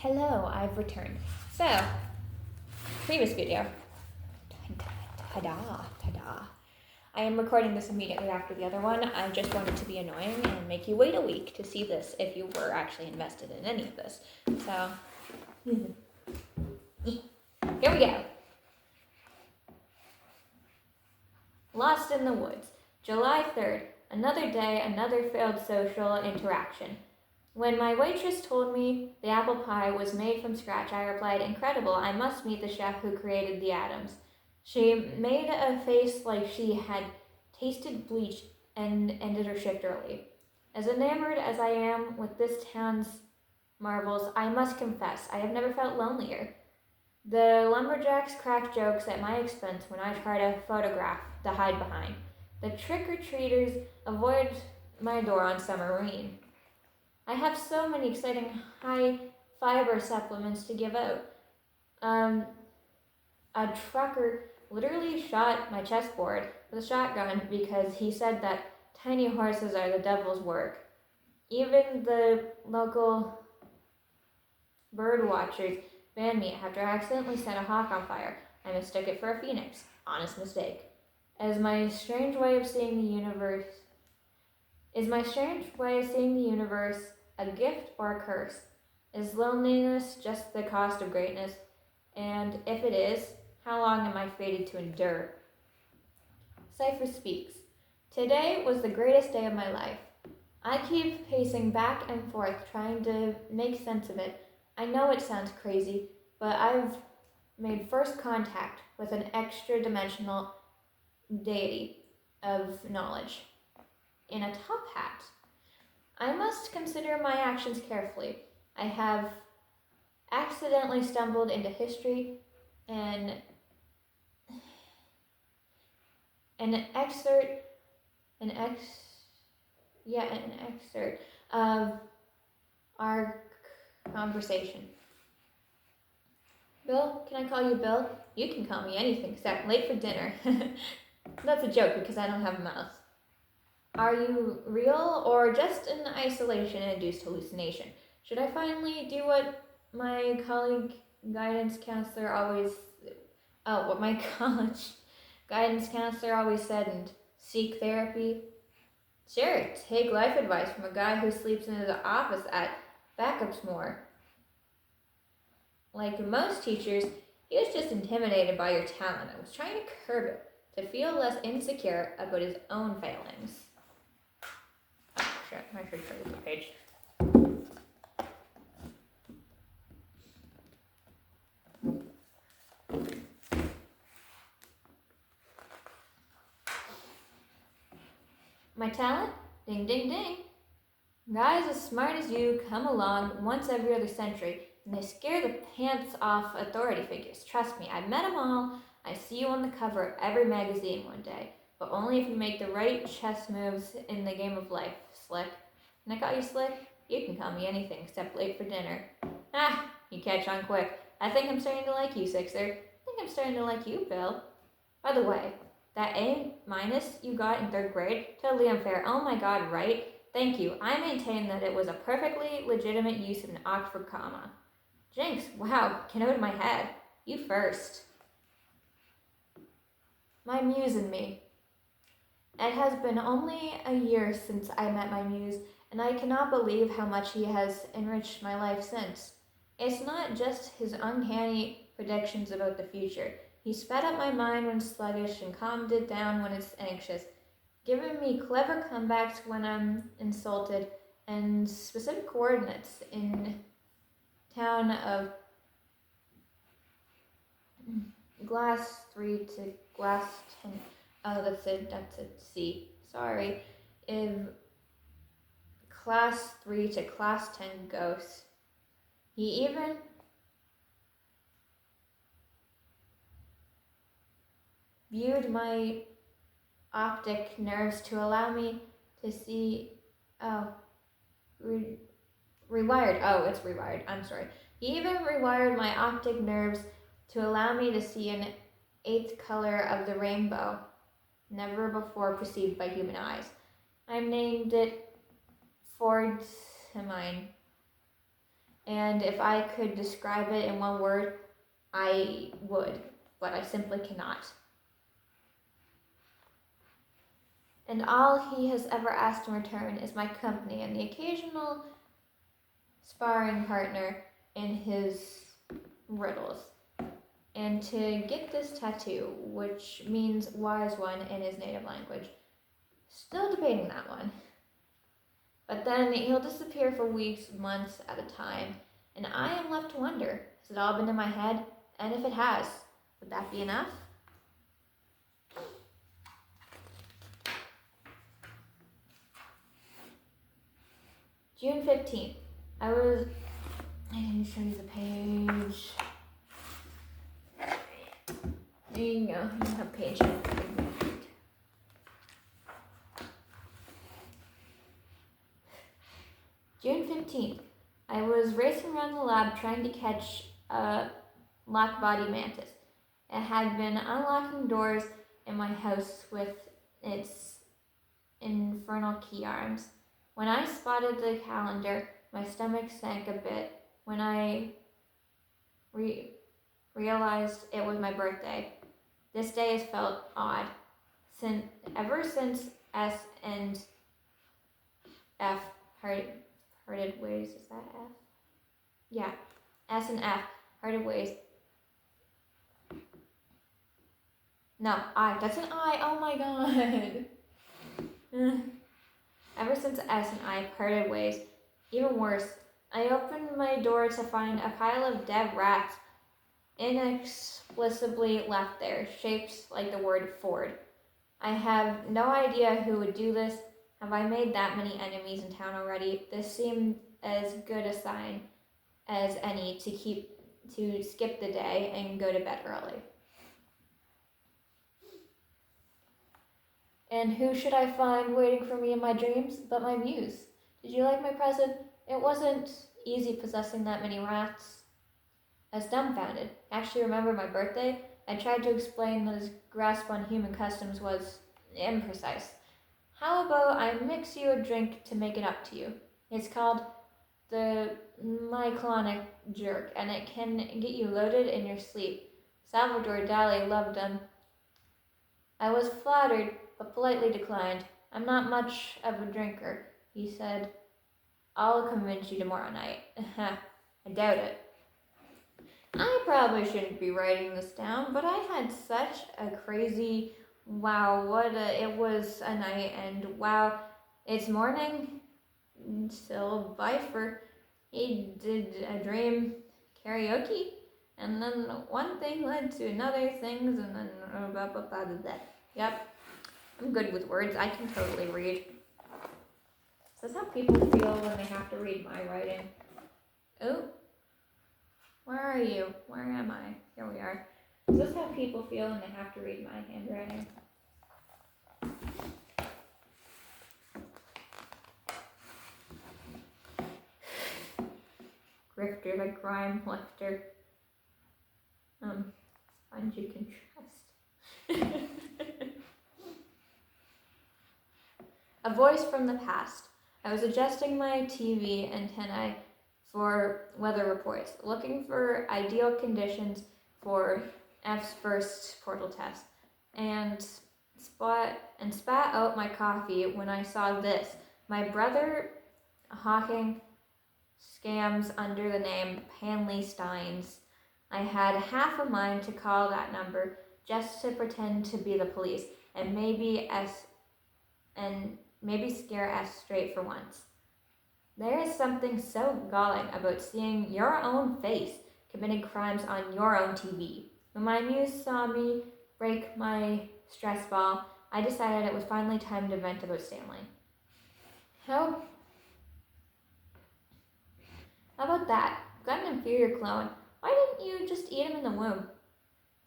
Hello, I've returned. So, previous video. Ta-da. I am recording this immediately after the other one. I just wanted to be annoying and make you wait a week to see this if you were actually invested in any of this. So, here we go. Lost in the Woods, July 3rd. Another day, another failed social interaction. When my waitress told me the apple pie was made from scratch, I replied, "Incredible, I must meet the chef who created the atoms." She made a face like she had tasted bleach and ended her shift early. As enamored as I am with this town's marvels, I must confess I have never felt lonelier. The lumberjacks crack jokes at my expense when I try to photograph the hide behind. The trick-or-treaters avoid my door on Summereen. I have so many exciting high-fiber supplements to give out. A trucker literally shot my chessboard with a shotgun because he said that tiny horses are the devil's work. Even the local bird watchers banned me after I accidentally set a hawk on fire. I mistook it for a phoenix. Honest mistake. Is my strange way of seeing the universe a gift or a curse? Is loneliness just the cost of greatness? And if it is, how long am I fated to endure? Cypher speaks. Today was the greatest day of my life. I keep pacing back and forth, trying to make sense of it. I know it sounds crazy, but I've made first contact with an extra-dimensional deity of knowledge in a top hat. I must consider my actions carefully. I have accidentally stumbled into history and an excerpt of our conversation. Bill, can I call you Bill? You can call me anything except late for dinner. That's a joke because I don't have a mouth. Are you real or just an isolation-induced hallucination? Should I finally do what my college guidance counselor always said and seek therapy? Sure, take life advice from a guy who sleeps in his office at Backups more. Like most teachers, he was just intimidated by your talent and was trying to curb it to feel less insecure about his own failings. Oh, shit, I should show you the page. My talent? Ding, ding, ding. Guys as smart as you come along once every other century, and they scare the pants off authority figures. Trust me, I've met them all. I see you on the cover of every magazine one day, but only if you make the right chess moves in the game of life, Slick. And I call you Slick? You can call me anything except late for dinner. Ah, you catch on quick. I think I'm starting to like you, Sixer. I think I'm starting to like you, Bill. By the way, that A- you got in 3rd grade, totally unfair. Oh my god, right? Thank you. I maintain that it was a perfectly legitimate use of an Oxford comma. Jinx, wow, get out of my head. You first. My muse and me. It has been only a year since I met my muse, and I cannot believe how much he has enriched my life since. It's not just his uncanny predictions about the future. He sped up my mind when sluggish and calmed it down when it's anxious, giving me clever comebacks when I'm insulted, and specific coordinates in town of glass 3 to glass 10. Oh, that's a C. Sorry. In class 3 to class 10 ghosts. He even viewed my optic nerves to allow me to see. Rewired. Oh, it's rewired. I'm sorry. He even rewired my optic nerves to allow me to see an 8th color of the rainbow, never before perceived by human eyes. I named it Ford's Hermine. And if I could describe it in one word, I would, but I simply cannot. And all he has ever asked in return is my company and the occasional sparring partner in his riddles. And to get this tattoo, which means wise one in his native language. Still debating that one. But then he'll disappear for weeks, months at a time, and I am left to wonder, has it all been in my head? And if it has, would that be enough? June 15th. I didn't show you the page. There you go. You have page. June 15th. I was racing around the lab trying to catch a black body mantis. It had been unlocking doors in my house with its infernal key arms. When I spotted the calendar, my stomach sank a bit when I realized it was my birthday. This day has felt odd. Ever since S and F parted ways, is that F? Yeah, S and F parted ways. No, I. That's an I. Oh my god. Ever since S and I parted ways, even worse, I opened my door to find a pile of dead rats inexplicably left there, shaped like the word Ford. I have no idea who would do this. Have I made that many enemies in town already? This seemed as good a sign as any to skip the day and go to bed early. And who should I find waiting for me in my dreams but my muse? Did you like my present? It wasn't easy possessing that many rats. I was dumbfounded. Actually remember my birthday? I tried to explain that his grasp on human customs was imprecise. How about I mix you a drink to make it up to you? It's called the myclonic jerk, and it can get you loaded in your sleep. Salvador Dali loved them. I was flattered, but politely declined. I'm not much of a drinker, he said. I'll convince you tomorrow night. I doubt it. I probably shouldn't be writing this down, but I had such a crazy it was a night, and wow, it's morning. Still Bifer. He did a dream karaoke, and then one thing led to another things, and then blah blah blah blah. Yep, I'm good with words. I can totally read. So that's how people feel when they have to read my writing. Oh, where are you? Where am I? Here we are. So that's how people feel when they have to read my handwriting. Grifter, the crime lifter. Find you can trust. A voice from the past. I was adjusting my TV antennae for weather reports, looking for ideal conditions for F's first portal test, and spat out my coffee when I saw this. My brother hawking scams under the name Panley Steins. I had half a mind to call that number just to pretend to be the police and maybe scare S straight for once. There is something so galling about seeing your own face committing crimes on your own TV. When my muse saw me break my stress ball, I decided it was finally time to vent about Stanley. How about that? Got an inferior clone. Why didn't you just eat him in the womb?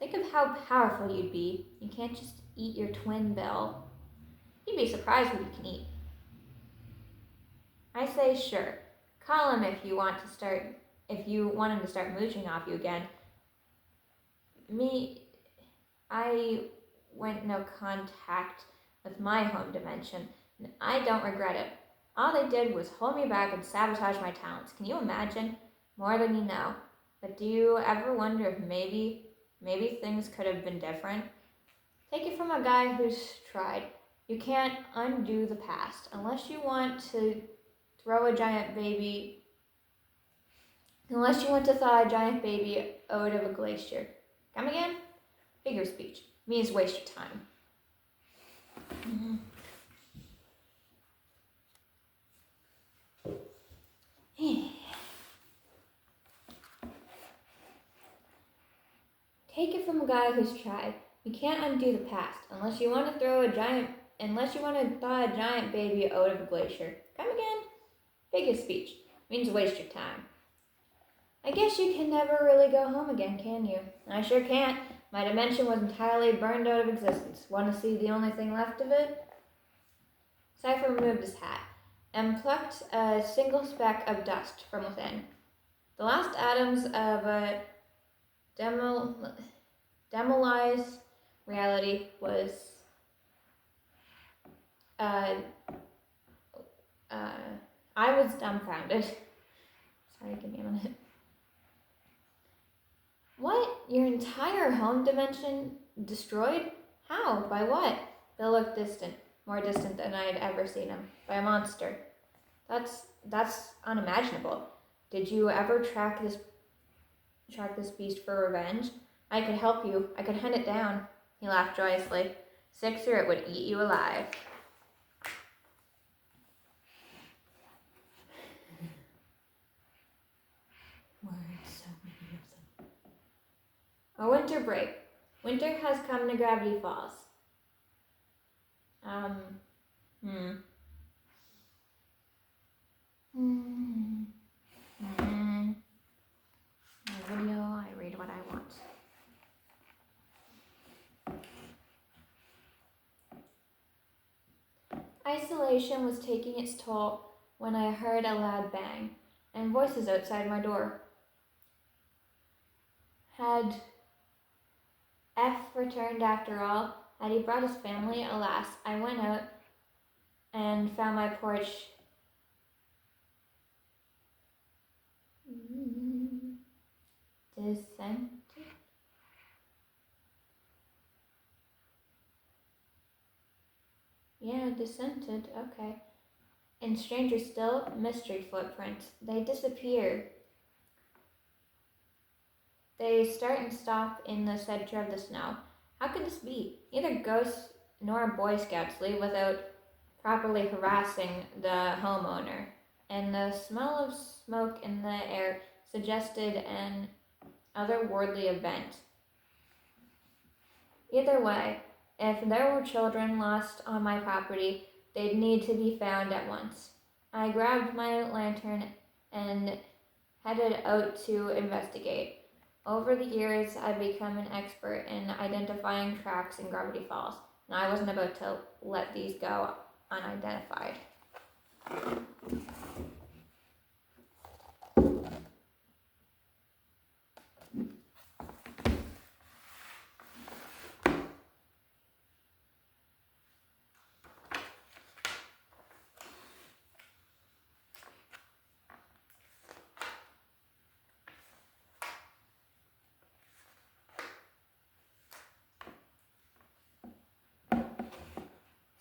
Think of how powerful you'd be. You can't just eat your twin, Bill. You'd be surprised what you can eat. I say sure. Call him if you want him to start mooching off you again. I went no contact with my home dimension, and I don't regret it. All they did was hold me back and sabotage my talents. Can you imagine? more than you know. But do you ever wonder if maybe things could have been different? Take it from a guy who's tried. You can't undo the past unless you want to throw a giant baby, unless you want to thaw a giant baby out of a glacier. Come again? Figure speech. Means waste your time. Take it from a guy who's tried. You can't undo the past unless you want to thaw a giant baby out of a glacier. Come again? Figure speech. Means waste your time. I guess you can never really go home again, can you? I sure can't. My dimension was entirely burned out of existence. Want to see the only thing left of it? Cypher removed his hat and plucked a single speck of dust from within. The last atoms of a demolized reality was I was dumbfounded. Sorry, give me a minute. What? Your entire home dimension destroyed? How? By what? Bill looked distant, more distant than I had ever seen him. By a monster. That's unimaginable. Did you ever track this beast for revenge? I could help you. I could hunt it down. He laughed joyously. Sixer, it would eat you alive. Words, so many of them. A winter break. Winter has come to Gravity Falls. My video, I read what I want. Isolation was taking its toll when I heard a loud bang and voices outside my door. Had F returned after all? Had he brought his family? Alas, I went out and found my porch dissented. Yeah, dissented, okay. And stranger still, mystery footprints. They disappear. They start and stop in the center of the snow. How could this be? Neither ghosts nor Boy Scouts leave without properly harassing the homeowner, and the smell of smoke in the air suggested an otherworldly event. Either way, if there were children lost on my property, they'd need to be found at once. I grabbed my lantern and headed out to investigate. Over the years, I've become an expert in identifying tracks in Gravity Falls, and I wasn't about to let these go unidentified.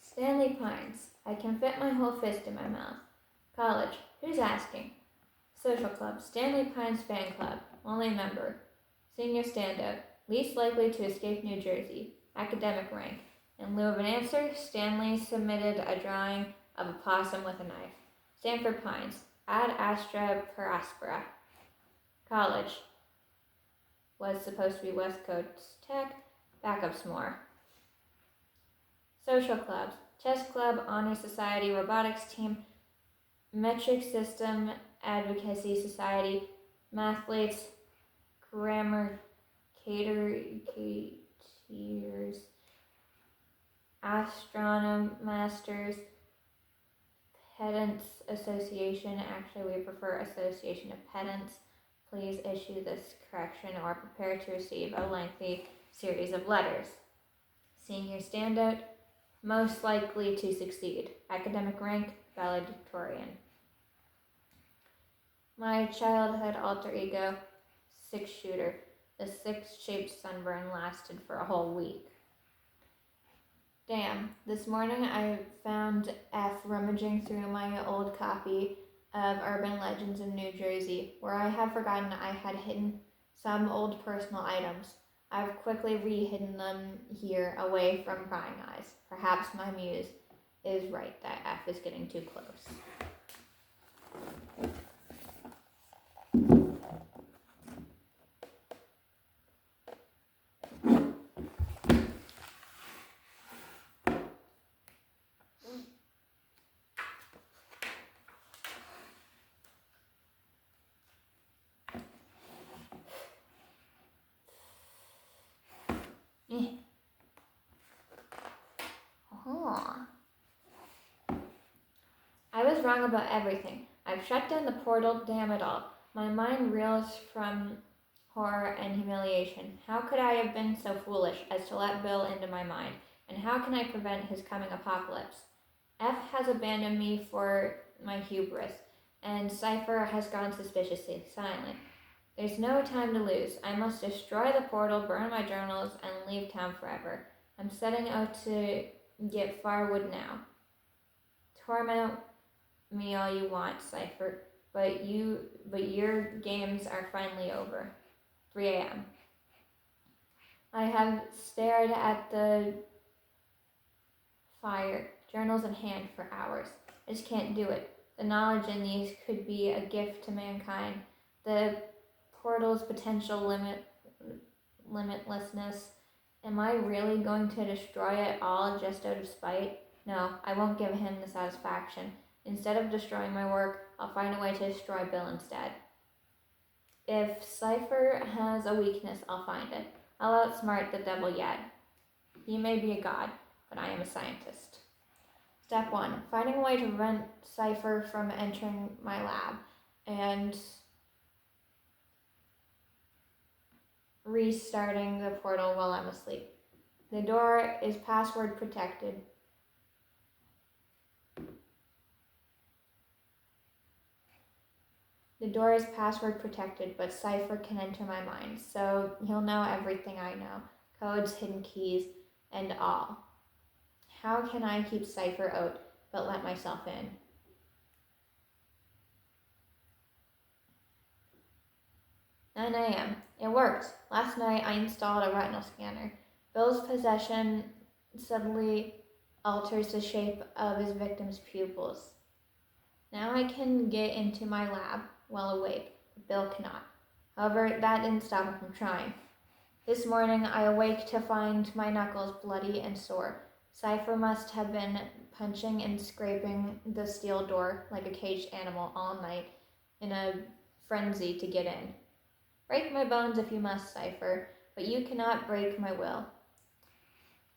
Stanley Pines. I can fit my whole fist in my mouth. College. Who's asking? Social club. Stanley Pines fan club. Only member. Senior standout. Least likely to escape New Jersey. Academic rank. In lieu of an answer, Stanley submitted a drawing of a possum with a knife. Stanford Pines. Ad astra per aspera. College. Was supposed to be West Coast Tech. Backups more. Social clubs. Chess club, honor society, robotics team, metric system, advocacy society, mathletes, grammar caterers, astronomasters, pedants association. Actually, we prefer association of pedants. Please issue this correction or prepare to receive a lengthy series of letters. Senior standout. Most likely to succeed. Academic rank, valedictorian. My childhood alter ego, six shooter. The six-shaped sunburn lasted for a whole week. Damn, this morning I found F rummaging through my old copy of Urban Legends in New Jersey, where I had forgotten I had hidden some old personal items. I've quickly re-hidden them here, away from prying eyes. Perhaps my muse is right that F is getting too close. I was wrong about everything. I've shut down the portal, damn it all. My mind reels from horror and humiliation. How could I have been so foolish as to let Bill into my mind? And how can I prevent his coming apocalypse? F has abandoned me for my hubris, and Cypher has gone suspiciously silent. There's no time to lose. I must destroy the portal, burn my journals, and leave town forever. I'm setting out to get firewood now. Torment me all you want, Cypher, but your games are finally over. 3 a.m. I have stared at the fire, journals in hand, for hours. I just can't do it. The knowledge in these could be a gift to mankind. The portal's potential limitlessness. Am I really going to destroy it all just out of spite? No, I won't give him the satisfaction. Instead of destroying my work, I'll find a way to destroy Bill instead. If Cypher has a weakness, I'll find it. I'll outsmart the devil yet. He may be a god, but I am a scientist. Step 1. Finding a way to prevent Cypher from entering my lab and restarting the portal while I'm asleep. The door is password protected. The door is password protected, but Cypher can enter my mind, so he'll know everything I know. Codes, hidden keys, and all. How can I keep Cypher out, but let myself in? 9 a.m. It worked. Last night I installed a retinal scanner. Bill's possession subtly alters the shape of his victim's pupils. Now I can get into my lab while awake. Bill cannot. However, that didn't stop him from trying. This morning I awake to find my knuckles bloody and sore. Cypher must have been punching and scraping the steel door like a caged animal all night in a frenzy to get in. Break my bones if you must, Cypher, but you cannot break my will.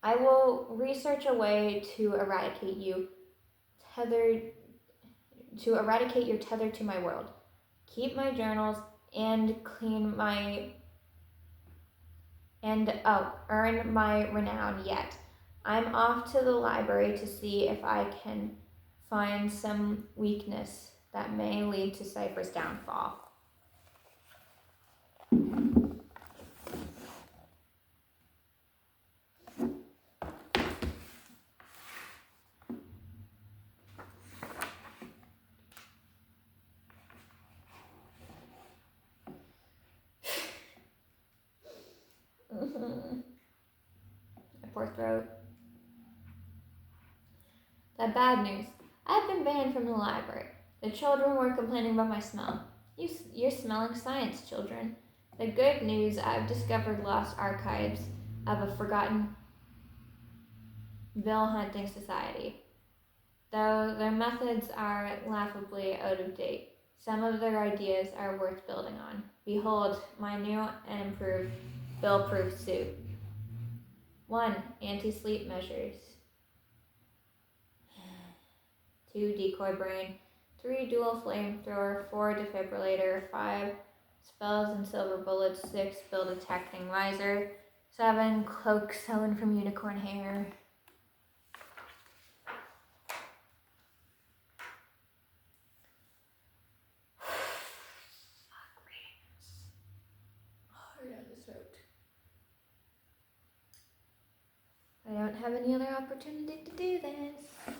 I will research a way to eradicate your tether to my world. Keep my journals and earn my renown yet. I'm off to the library to see if I can find some weakness that may lead to Cypher's downfall. My poor throat. The bad news. I've been banned from the library. The children were complaining about my smell. You're smelling science, children. The good news, I've discovered lost archives of a forgotten bill hunting society. Though their methods are laughably out of date, some of their ideas are worth building on. Behold, my new and improved bill-proof suit. 1. Anti-sleep measures. 2. Decoy brain. 3. Dual flamethrower. 4. Defibrillator. 5. Spells and silver bullets. 6. Bill detecting visor. 7. Cloak sewn from unicorn hair. vote. I don't have any other opportunity to do this,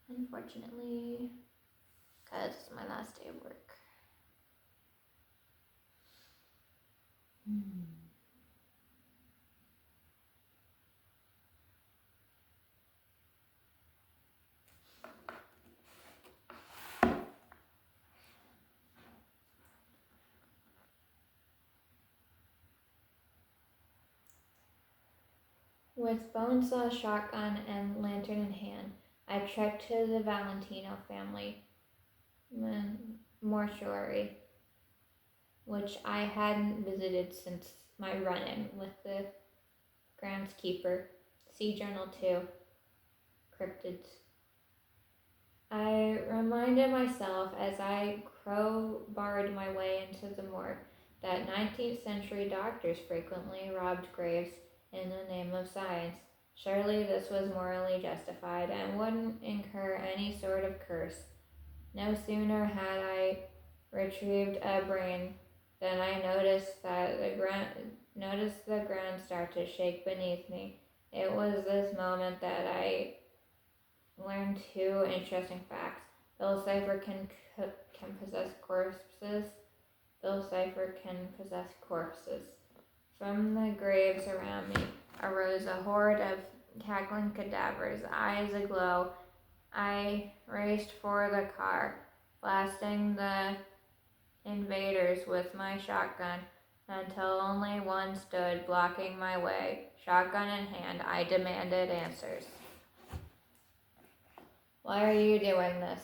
unfortunately, because it's my last day of work. With bonesaw, shotgun, and lantern in hand, I trekked to the Valentino family mortuary, which I hadn't visited since my run-in with the groundskeeper. See Journal 2, Cryptids. I reminded myself as I crowbarred my way into the morgue that 19th century doctors frequently robbed graves in the name of science. Surely this was morally justified and wouldn't incur any sort of curse. No sooner had I retrieved a brain than I noticed the ground start to shake beneath me. It was this moment that I learned two interesting facts. Bill Cipher can possess corpses. Bill Cipher can possess corpses. From the graves around me arose a horde of cackling cadavers, eyes aglow. I raced for the car, blasting the invaders with my shotgun until only one stood blocking my way. Shotgun in hand, I demanded answers. Why are you doing this?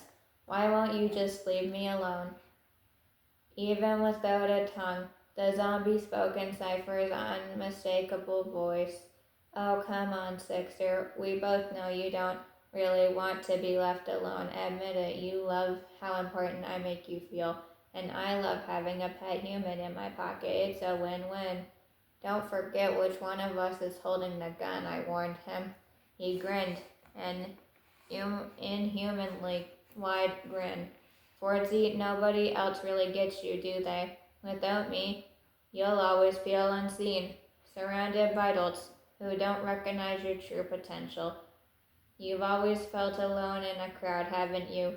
Why won't you just leave me alone? Even without a tongue, the zombie spoke in Cypher's unmistakable voice. Oh, come on, Sixer. We both know you don't really want to be left alone. Admit it. You love how important I make you feel. And I love having a pet human in my pocket. It's a win-win. Don't forget which one of us is holding the gun, I warned him. He grinned, an inhumanly wide grin. Fordsy, nobody else really gets you, do they? Without me, you'll always feel unseen, surrounded by adults who don't recognize your true potential. You've always felt alone in a crowd, haven't you?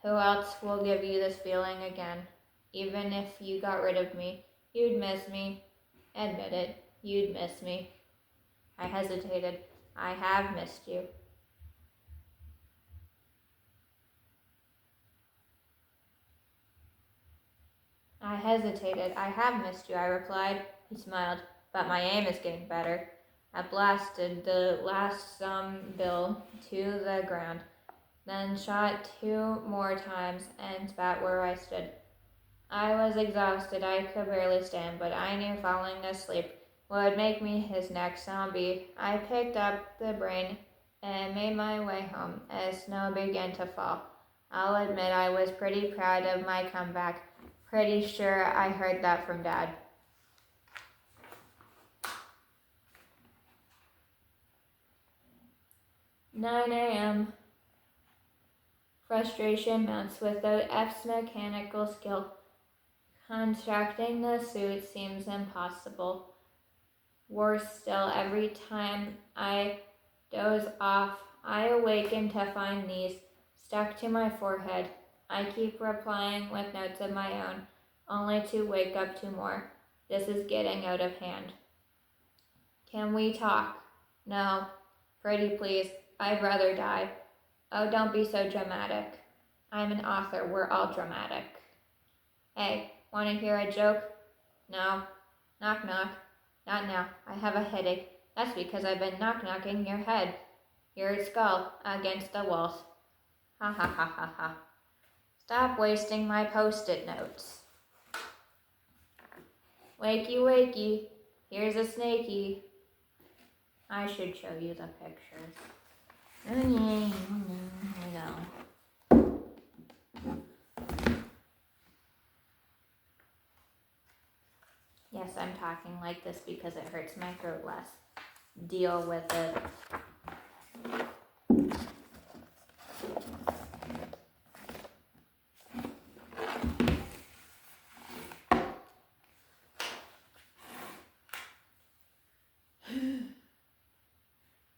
Who else will give you this feeling again? Even if you got rid of me, you'd miss me. Admit it, you'd miss me. I hesitated. I have missed you. I hesitated. I have missed you, I replied. He smiled. But my aim is getting better. I blasted the last bill to the ground, then shot 2 more times and spat where I stood. I was exhausted. I could barely stand, but I knew falling asleep would make me his next zombie. I picked up the brain and made my way home as snow began to fall. I'll admit I was pretty proud of my comeback. Pretty sure I heard that from Dad. "9 a.m. Frustration mounts without F's mechanical skill. Constructing the suit seems impossible. Worse still, every time I doze off, I awaken to find these stuck to my forehead. I keep replying with notes of my own, only to wake up to more. This is getting out of hand. Can we talk? No. Pretty please. I'd rather die. Oh, don't be so dramatic. I'm an author. We're all dramatic. Hey, want to hear a joke? No. Knock knock. Not now. I have a headache. That's because I've been knock-knocking your head, your skull, against the walls. Ha ha ha ha ha. Stop wasting my post-it notes. Wakey wakey. Here's a snakey. I should show you the pictures. Oh yeah, I know. Yes, I'm talking like this because it hurts my throat less. Deal with it.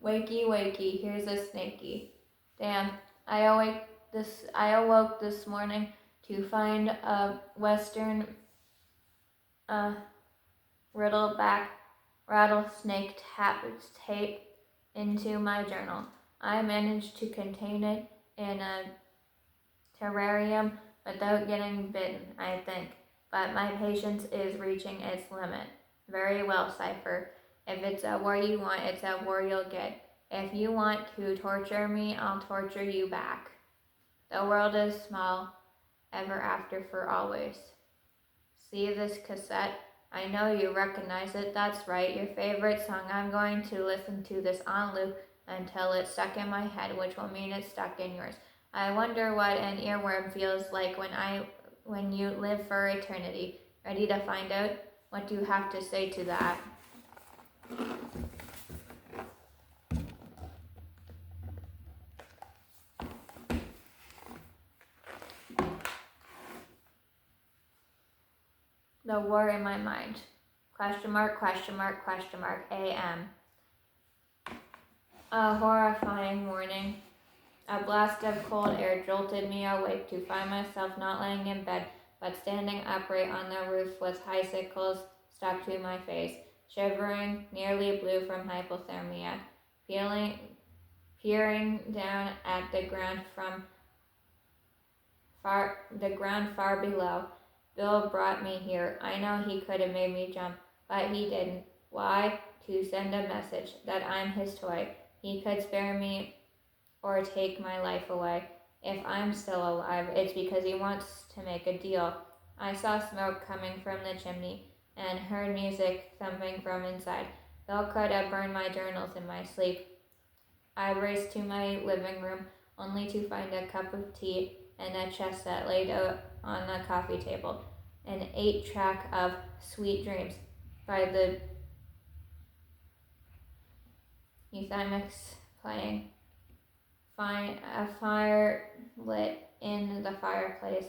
Wakey, wakey, here's a snakey. Damn, I awoke this morning to find a Western riddleback rattlesnake tape into my journal. I managed to contain it in a terrarium without getting bitten, I think, but my patience is reaching its limit. Very well, Cypher. If it's a war you want, it's a war you'll get. If you want to torture me, I'll torture you back. The world is small, ever after for always. See this cassette? I know you recognize it. That's right, your favorite song. I'm going to listen to this on loop until it's stuck in my head, which will mean it's stuck in yours. I wonder what an earworm feels like when you live for eternity. Ready to find out? What do you have to say to that? The war in my mind. Question mark, question mark, question mark, AM. A horrifying morning. A blast of cold air jolted me awake to find myself not laying in bed, but standing upright on the roof with icicles stuck to my face, shivering, nearly blue from hypothermia, peering down at the ground far below. Bill brought me here. I know he could have made me jump, but he didn't. Why? To send a message that I'm his toy. He could spare me or take my life away. If I'm still alive, it's because he wants to make a deal. I saw smoke coming from the chimney and heard music thumping from inside. Bill could have burned my journals in my sleep. I raced to my living room only to find a cup of tea and a chess set laid out on the coffee table. An 8-track of Sweet Dreams by the Euthymix playing. A fire lit in the fireplace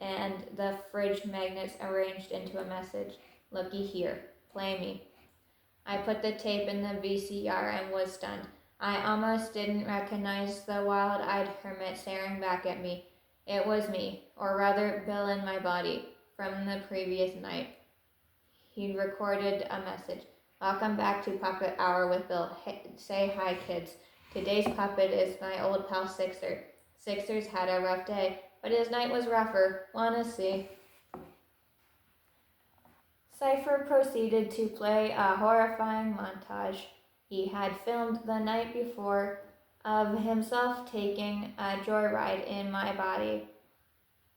and the fridge magnets arranged into a message. Looky here, play me. I put the tape in the VCR and was stunned. I almost didn't recognize the wild-eyed hermit staring back at me. It was me, or rather Bill in my body, from the previous night. He'd recorded a message. Welcome back to Puppet Hour with Bill. Hey, say hi, kids. Today's puppet is my old pal Sixer. Sixer's had a rough day, but his night was rougher. Wanna see? Cypher proceeded to play a horrifying montage he had filmed the night before of himself taking a joyride in my body.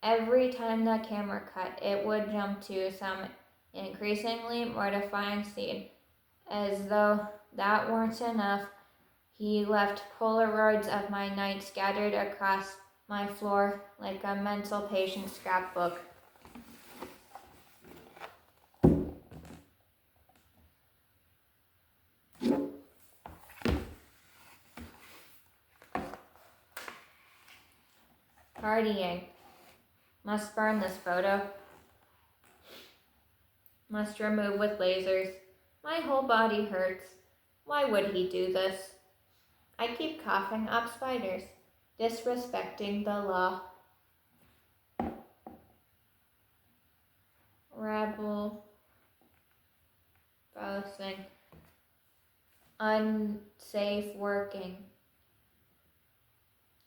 Every time the camera cut, it would jump to some increasingly mortifying scene. As though that weren't enough, he left Polaroids of my night scattered across my floor like a mental patient scrapbook. Partying. Must burn this photo. Must remove with lasers. My whole body hurts. Why would he do this? I keep coughing up spiders, disrespecting the law. Rebel browsing. Unsafe working.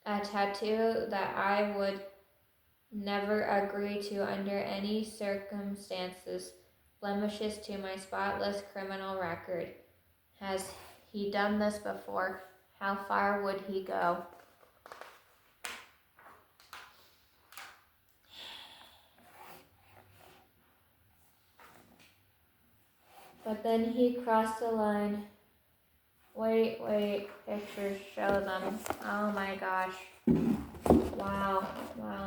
A tattoo that I would never agree to under any circumstances. Blemishes to my spotless criminal record. Has he done this before? How far would he go? But then he crossed the line. Wait, pictures, show them. Oh my gosh. Wow,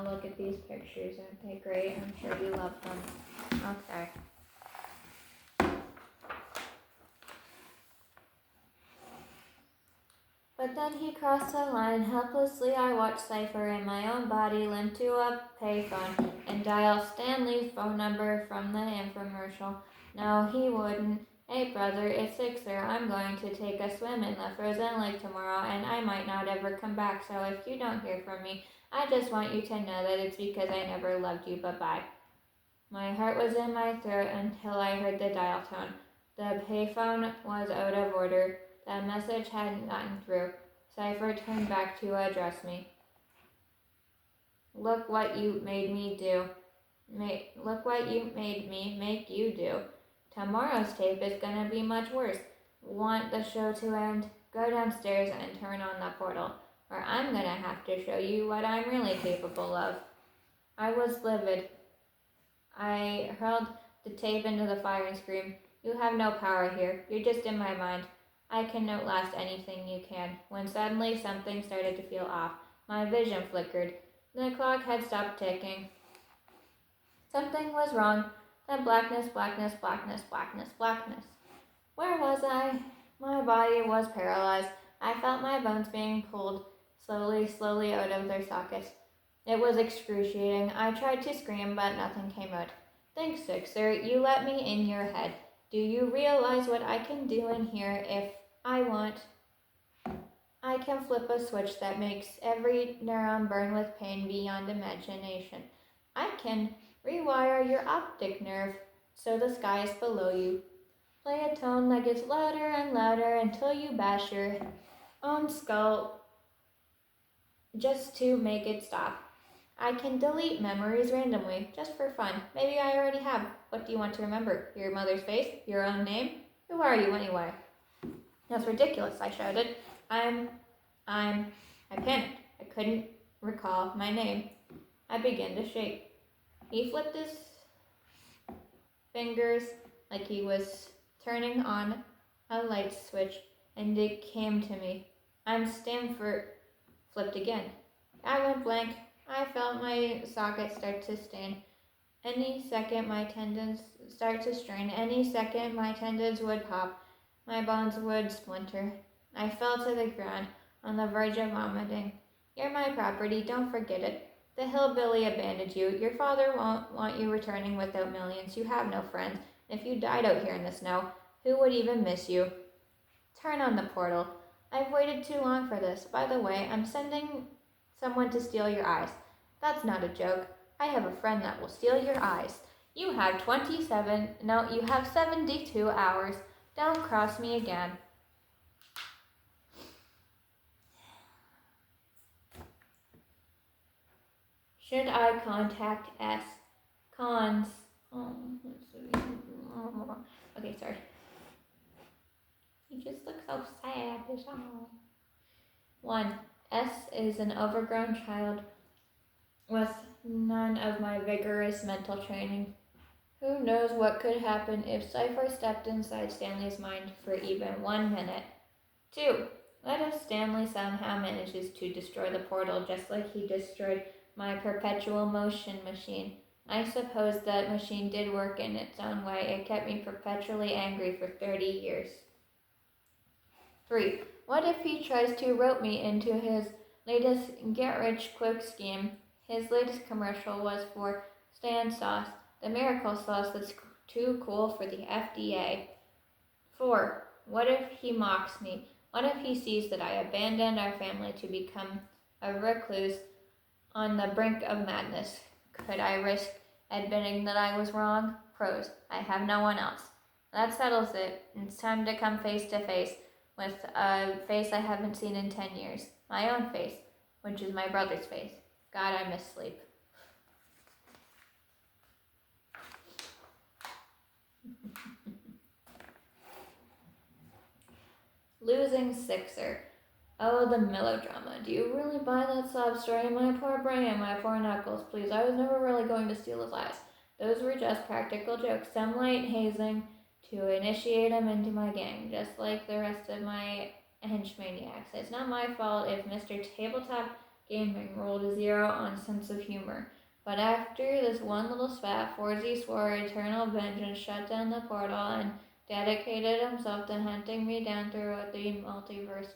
look at these pictures. Aren't they great? I'm sure you love them. Okay. But then he crossed the line. Helplessly, I watched Cypher in my own body limp to a payphone and dial Stanley's phone number from the infomercial. No, he wouldn't. Hey brother, it's Sixer. I'm going to take a swim in the frozen lake tomorrow and I might not ever come back, so if you don't hear from me, I just want you to know that it's because I never loved you. Bye-bye. My heart was in my throat until I heard the dial tone. The payphone was out of order. The message hadn't gotten through. Cypher turned back to address me. Look what you made me do. Look what you made me make you do. Tomorrow's tape is gonna be much worse. Want the show to end? Go downstairs and turn on the portal, or I'm gonna have to show you what I'm really capable of. I was livid. I hurled the tape into the fire and screamed, You have no power here. You're just in my mind. I can outlast anything you can. When suddenly something started to feel off. My vision flickered. The clock had stopped ticking. Something was wrong. Then blackness, blackness, blackness, blackness, blackness. Where was I? My body was paralyzed. I felt my bones being pulled slowly out of their sockets. It was excruciating. I tried to scream, but nothing came out. Thanks, Sixer. You let me in your head. Do you realize what I can do in here if I want? I can flip a switch that makes every neuron burn with pain beyond imagination. I can rewire your optic nerve so the sky is below you. Play a tone that gets louder and louder until you bash your own skull just to make it stop. I can delete memories randomly, just for fun. Maybe I already have. What do you want to remember? Your mother's face? Your own name? Who are you anyway? That's ridiculous, I shouted. I panicked. I couldn't recall my name. I began to shake. He flipped his fingers like he was turning on a light switch, and it came to me. I'm Stanford. Flipped again. I went blank. I felt my socket start to strain. Any second my tendons start to strain. Any second my tendons would pop. My bones would splinter. I fell to the ground on the verge of vomiting. You're my property, don't forget it. The hillbilly abandoned you. Your father won't want you returning without millions. You have no friends. If you died out here in the snow, who would even miss you? Turn on the portal. I've waited too long for this. By the way, I'm sending someone to steal your eyes. That's not a joke. I have a friend that will steal your eyes. You have 72 hours. Don't cross me again. Should I contact S? Cons. Okay, sorry. You just look so sad. 1. S is an overgrown child with none of my vigorous mental training. Who knows what could happen if Cypher stepped inside Stanley's mind for even 1 minute. 2. What if Stanley somehow manages to destroy the portal just like he destroyed my perpetual motion machine? I suppose that machine did work in its own way. It kept me perpetually angry for 30 years. 3. What if he tries to rope me into his latest get-rich-quick scheme? His latest commercial was for Stan Sauce, the miracle sauce that's too cool for the FDA. 4. What if he mocks me? What if he sees that I abandoned our family to become a recluse on the brink of madness? Could I risk admitting that I was wrong? Pros. I have no one else. That settles it. It's time to come face to face with a face I haven't seen in 10 years. My own face, which is my brother's face. God, I miss sleep. Losing Sixer. Oh, the melodrama. Do you really buy that sob story? My poor brain, my poor knuckles. Please, I was never really going to steal his eyes. Those were just practical jokes. Some light hazing to initiate him into my gang, just like the rest of my henchmaniacs. It's not my fault if Mr. Tabletop Gaming rolled a 0 on sense of humor. But after this one little spat, Forzy swore eternal vengeance, shut down the portal, and dedicated himself to hunting me down throughout the multiverse.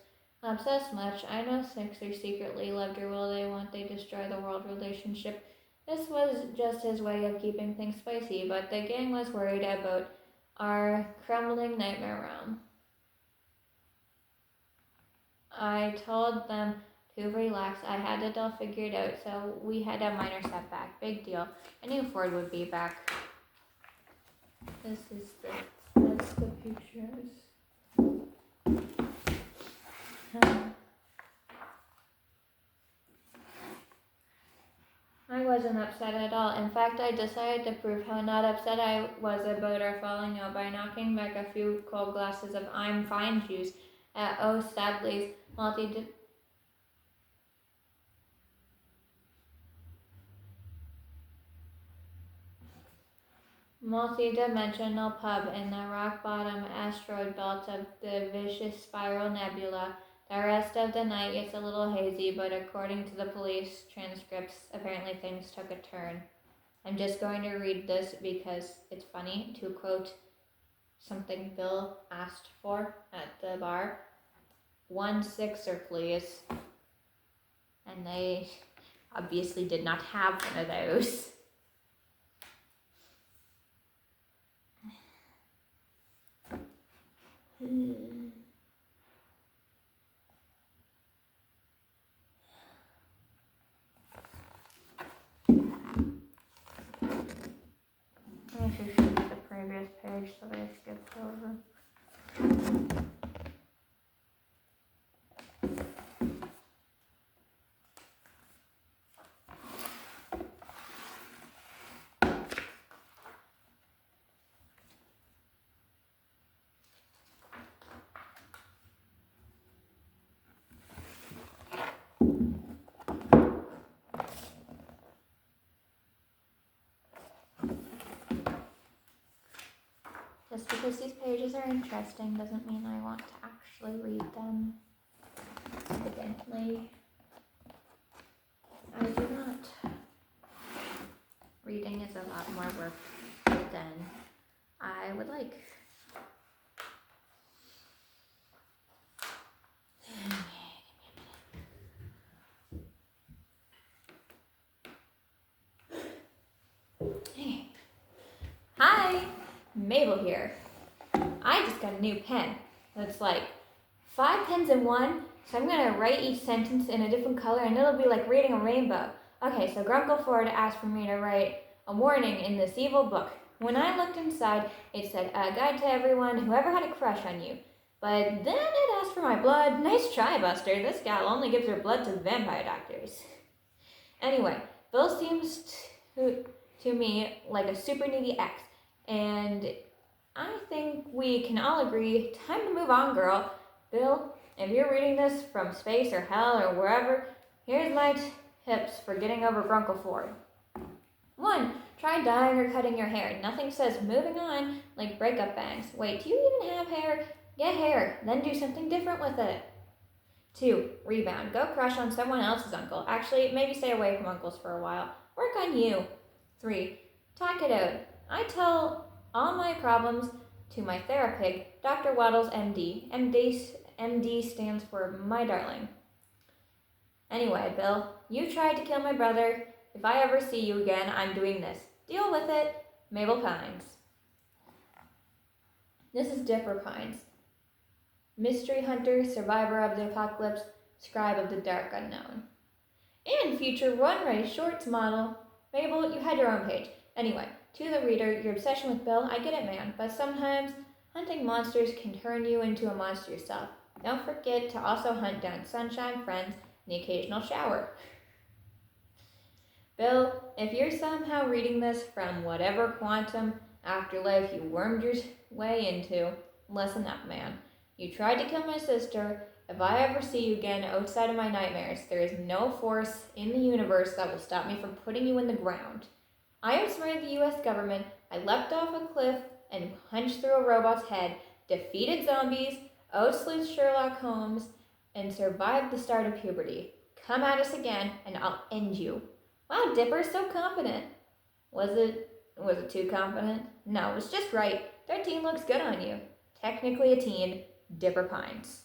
Obsessed much, I know Sixer secretly loved her. Will they want they destroy the world relationship? This was just his way of keeping things spicy, but the gang was worried about our crumbling nightmare realm. I told them to relax. I had it all figured out, so we had a minor setback. Big deal. I knew Ford would be back. That's the pictures. I wasn't upset at all. In fact, I decided to prove how not upset I was about our falling out by knocking back a few cold glasses of I'm Fine juice at Sadley's multi-dimensional pub in the rock-bottom asteroid belt of the vicious spiral nebula. The rest of the night gets a little hazy, but according to the police transcripts, apparently things took a turn. I'm just going to read this because it's funny to quote something Bill asked for at the bar. 1 sixer, please. And they obviously did not have one of those. I should show you the previous page that I skipped over. Just because these pages are interesting doesn't mean I want to actually read them. Evidently, I do not. Reading is a lot more work than I would like. Hey. Hi, Mabel here. I just got a new pen. It's like 5 pens in one, so I'm gonna write each sentence in a different color and it'll be like reading a rainbow. Okay, so Grunkle Ford asked for me to write a warning in this evil book. When I looked inside, it said, a guide to everyone who ever had a crush on you. But then it asked for my blood. Nice try, Buster. This gal only gives her blood to vampire doctors. Anyway, Bill seems to me like a super needy ex, and I think we can all agree, time to move on, girl. Bill, if you're reading this from space or hell or wherever, here's my tips for getting over Grunkle Ford. 1. Try dyeing or cutting your hair. Nothing says moving on like breakup bangs. Wait, do you even have hair? Get hair, then do something different with it. 2. Rebound. Go crush on someone else's uncle. Actually, maybe stay away from uncles for a while. Work on you. 3. Talk it out. I tell all my problems to my therapig, Dr. Waddles, MD. MD stands for my darling. Anyway, Bill, you tried to kill my brother. If I ever see you again, I'm doing this. Deal with it. Mabel Pines. This is Dipper Pines. Mystery hunter, survivor of the apocalypse, scribe of the dark unknown. And future run-race shorts model. Mabel, you had your own page. Anyway, to the reader, your obsession with Bill, I get it, man, but sometimes hunting monsters can turn you into a monster yourself. Don't forget to also hunt down sunshine, friends, and the occasional shower. Bill, if you're somehow reading this from whatever quantum afterlife you wormed your way into, listen up, man. You tried to kill my sister. If I ever see you again outside of my nightmares, there is no force in the universe that will stop me from putting you in the ground. I outsmarted the US government. I leapt off a cliff and punched through a robot's head, defeated zombies, outsleuthed Sherlock Holmes, and survived the start of puberty. Come at us again, and I'll end you. Wow, Dipper's so confident. Was it too confident? No, it was just right. 13 looks good on you. Technically a teen. Dipper Pines.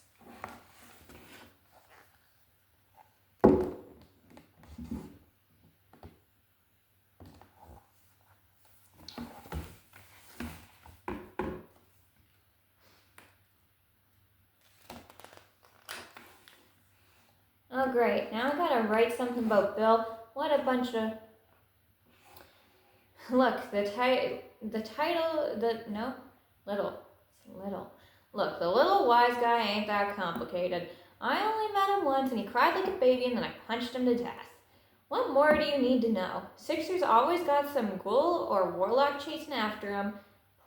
Oh great, now I gotta write something about Bill. What a bunch of... Look, the title, little, it's little. Look, the little wise guy ain't that complicated. I only met him once and he cried like a baby and then I punched him to death. What more do you need to know? Sixer's always got some ghoul or warlock chasing after him.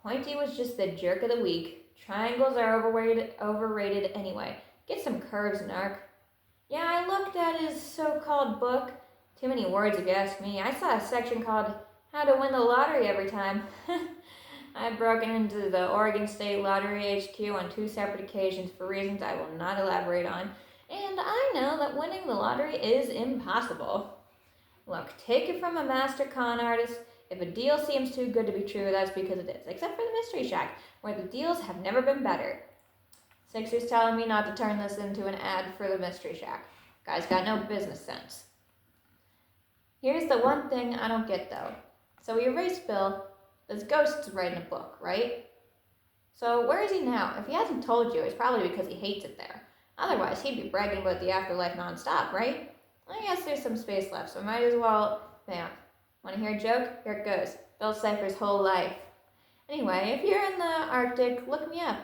Pointy was just the jerk of the week. Triangles are overrated anyway. Get some curves, Narc. Yeah, I looked at his so-called book. Too many words if you ask me. I saw a section called How to Win the Lottery Every Time. I've broken into the Oregon State Lottery HQ on 2 separate occasions for reasons I will not elaborate on, and I know that winning the lottery is impossible. Look, take it from a master con artist. If a deal seems too good to be true, that's because it is, except for the Mystery Shack, where the deals have never been better. Sixer's telling me not to turn this into an ad for the Mystery Shack. Guy's got no business sense. Here's the one thing I don't get, though. So we erased Bill. This ghost's writing a book, right? So where is he now? If he hasn't told you, it's probably because he hates it there. Otherwise, he'd be bragging about the afterlife nonstop, right? I guess there's some space left, so I might as well... Bam. Want to hear a joke? Here it goes. Bill Cipher's whole life. Anyway, if you're in the Arctic, look me up.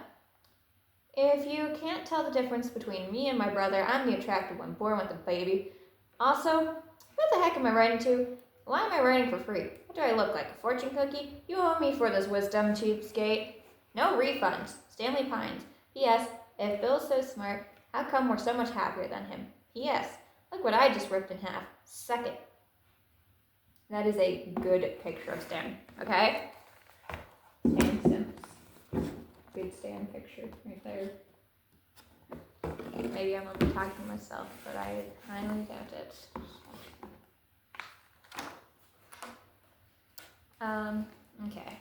If you can't tell the difference between me and my brother, I'm the attractive one, born with a baby. Also, what the heck am I writing to? Why am I writing for free? What do I look like, a fortune cookie? You owe me for this wisdom, cheapskate. No refunds. Stanley Pines. P.S. If Bill's so smart, how come we're so much happier than him? P.S. Look what I just ripped in half. Suck it. That is a good picture of Stan, okay? Stan Sims. Good Stan picture right there. Maybe I'm only talking to myself, but I highly doubt it. Okay.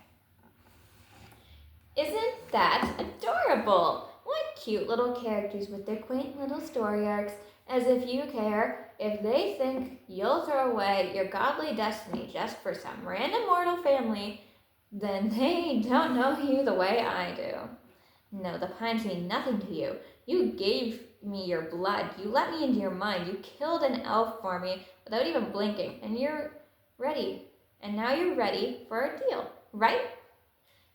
Isn't that adorable? What cute little characters with their quaint little story arcs, as if you care if they think you'll throw away your godly destiny just for some random mortal family, then they don't know you the way I do. No, the Pines mean nothing to you. You gave me your blood. You let me into your mind. You killed an elf for me without even blinking, and you're ready. And now you're ready for our deal, right?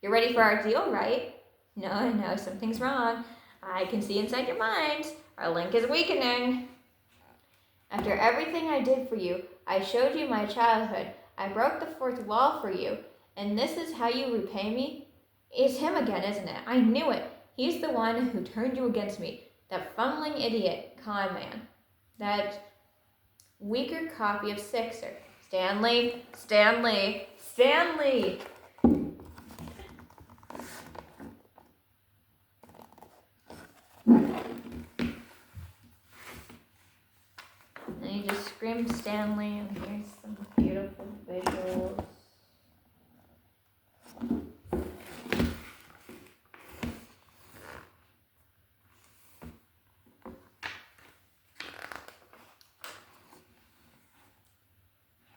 You're ready for our deal, right? No, something's wrong. I can see inside your mind. Our link is weakening. After everything I did for you, I showed you my childhood. I broke the fourth wall for you. And this is how you repay me? It's him again, isn't it? I knew it. He's the one who turned you against me. That fumbling idiot, con man. That weaker copy of Sixer. Stanley. And you just screamed Stanley, and here's some beautiful visuals.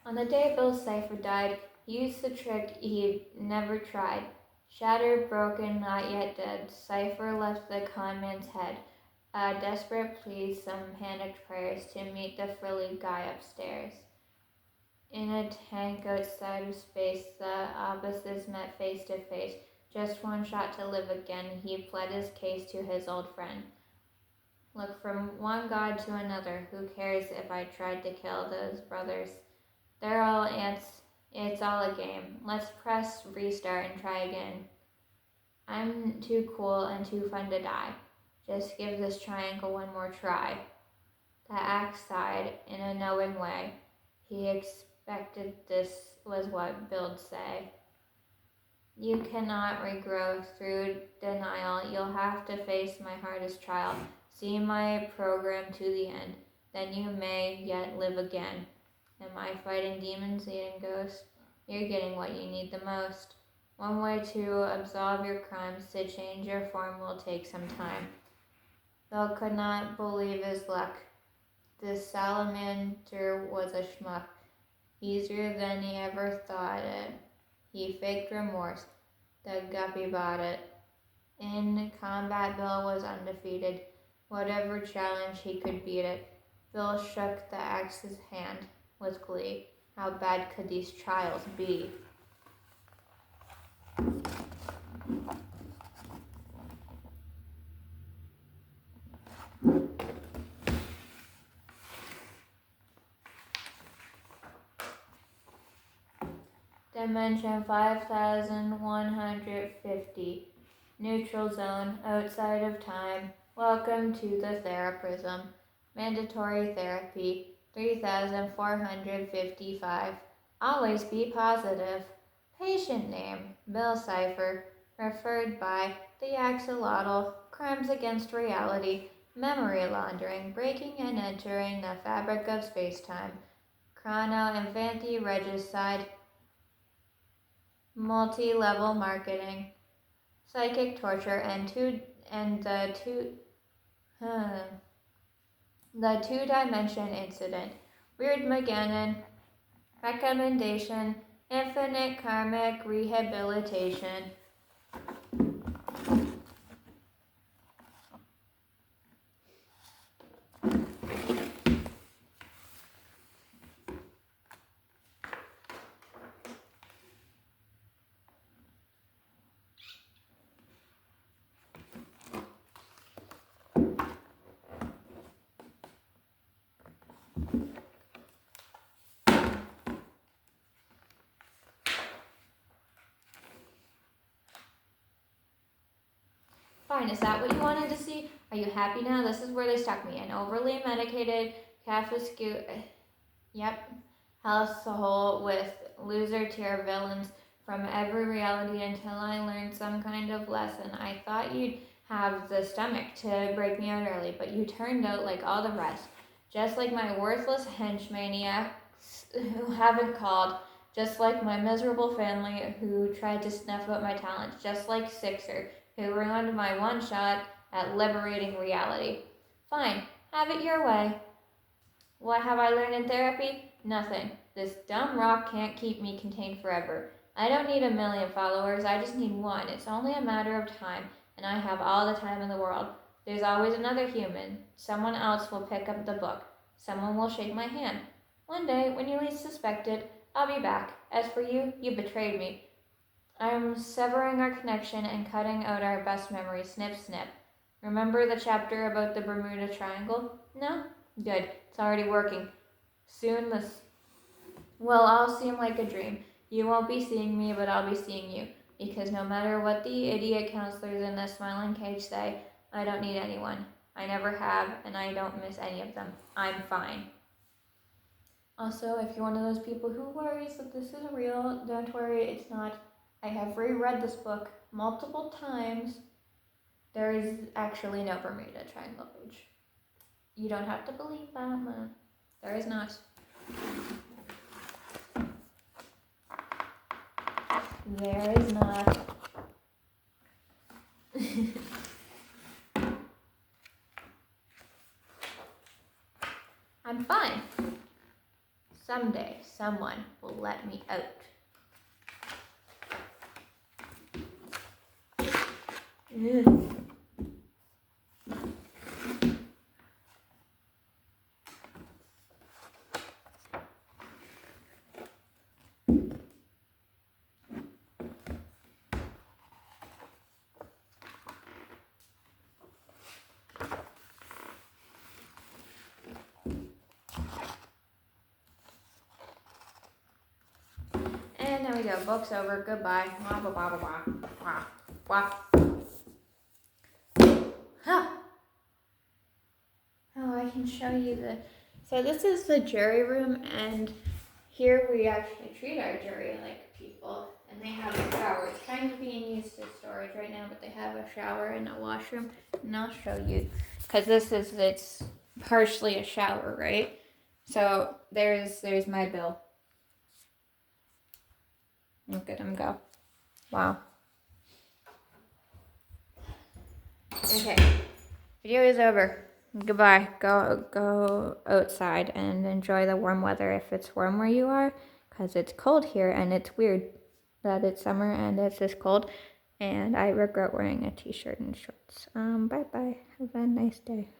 On the day Bill Cipher died, he used the trick he'd never tried. Shattered, broken, not yet dead, Cipher left the conman's head. A desperate plea, some panicked prayers to meet the frilly guy upstairs. In a tank outside of space, the opposites met face to face. Just one shot to live again, he pled his case to his old friend. Look, from one god to another, who cares if I tried to kill those brothers? They're all ants. It's all a game. Let's press restart and try again. I'm too cool and too fun to die. Just give this triangle one more try. The axe sighed in a knowing way. He expected this was what Bill'd say. You cannot regrow through denial. You'll have to face my hardest trial. See my program to the end. Then you may yet live again. Am I fighting demons, eating ghosts? You're getting what you need the most. One way to absolve your crimes, to change your form, will take some time. Bill could not believe his luck. This salamander was a schmuck, easier than he ever thought it. He faked remorse. The guppy bought it. In combat, Bill was undefeated. Whatever challenge, he could beat it. Bill shook the axe's hand with glee. How bad could these trials be? Dimension 5150. Neutral zone, outside of time. Welcome to the Theraprism. Mandatory therapy, 3455. Always be positive. Patient name, Bill Cipher. Referred by the axolotl. Crimes against reality. Memory laundering. Breaking and entering the fabric of space-time. Chrono infanti regicide. Multi-level marketing, psychic torture, and the two-dimension incident, Weird Maganon, recommendation, infinite karmic rehabilitation. Fine, is that what you wanted to see? Are you happy now? This is where they stuck me. An overly medicated household with loser tier villains from every reality until I learned some kind of lesson. I thought you'd have the stomach to break me out early, but you turned out like all the rest. Just like my worthless henchmaniacs who haven't called. Just like my miserable family who tried to snuff out my talents. Just like Sixer, who ruined my one shot at liberating reality. Fine, have it your way. What have I learned in therapy? Nothing. This dumb rock can't keep me contained forever. I don't need 1,000,000 followers, I just need one. It's only a matter of time, and I have all the time in the world. There's always another human. Someone else will pick up the book. Someone will shake my hand. One day, when you least suspect it, I'll be back. As for you, you betrayed me. I'm severing our connection and cutting out our best memory. Snip, snip. Remember the chapter about the Bermuda Triangle? No? Good. It's already working. Soon this will all seem like a dream. You won't be seeing me, but I'll be seeing you. Because no matter what the idiot counselors in the smiling cage say, I don't need anyone. I never have, and I don't miss any of them. I'm fine. Also, if you're one of those people who worries that this is real, don't worry, it's not. I have reread this book multiple times. There is actually no Bermuda Triangle page. You don't have to believe that, man. There is not. There is not. I'm fine. Someday, someone will let me out. Ugh. And there we go. Book's over. Goodbye. Blah, blah, blah, blah, blah. Blah, blah. Huh. Oh, I can show you the... So this is the jury room, and here we actually treat our jury like people. And they have a shower. It's kind of being used as storage right now, but they have a shower and a washroom. And I'll show you. Because it's partially a shower, right? So there's my bill. Look at him go. Wow. Okay. Video is over. Goodbye. Go outside and enjoy the warm weather if it's warm where you are, because it's cold here and it's weird that it's summer and it's this cold, and I regret wearing a t-shirt and shorts. Bye bye. Have a nice day.